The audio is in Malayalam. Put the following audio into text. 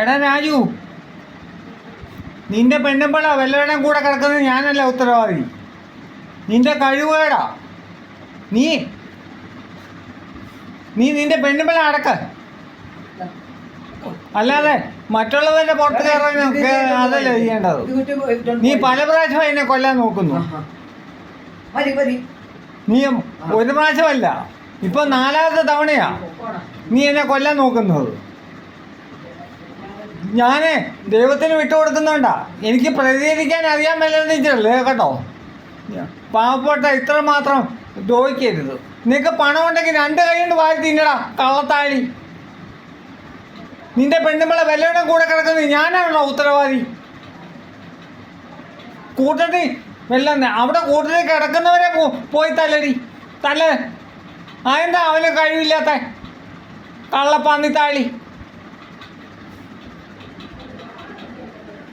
എടാ രാജു, നിന്റെ പെണ്ണുമ്പള വല്ലവരുടെയും കൂടെ കിടക്കുന്നത് ഞാനല്ല ഉത്തരവാദി. നിന്റെ കഴിവേടാ. നീ നിന്റെ പെണ്ണുമ്പള അടക്ക, അല്ലാതെ മറ്റുള്ളവരുടെ പുറത്ത് കയറാൻ അതല്ല ചെയ്യേണ്ടത്. നീ പല പ്രാവശ്യം എന്നെ കൊല്ലാൻ നോക്കുന്നു. നീ ഒരു പ്രാവശ്യമല്ല, ഇപ്പൊ 4ാമത്തെ തവണയാ നീ എന്നെ കൊല്ലാൻ നോക്കുന്നത്. ഞാൻ ദൈവത്തിന് വിട്ടുകൊടുക്കുന്നുണ്ടാ. എനിക്ക് പ്രതികരിക്കാൻ അറിയാൻ മേലെന്നിച്ചല്ലേ കേട്ടോ. പാവപ്പെട്ട ഇത്ര മാത്രം ദ്രോഹിക്കരുത്. നിനക്ക് പണം ഉണ്ടെങ്കിൽ 2 കൈ കൊണ്ട് വാരി തിന്നടാ കള്ളത്താഴി. നിന്റെ പെണ്ണുമ്പളെ വല്ലവരുടെ കൂടെ കിടക്കുന്നത് ഞാനാണല്ലോ ഉത്തരവാദി. കൂട്ടത്തിൽ അവിടെ കൂട്ടത്തിൽ കിടക്കുന്നവരെ പോയി തല്ലടി തല്ല. അതെന്താ അവന് കഴിവില്ലാത്ത കള്ളപ്പാന്നി താളി.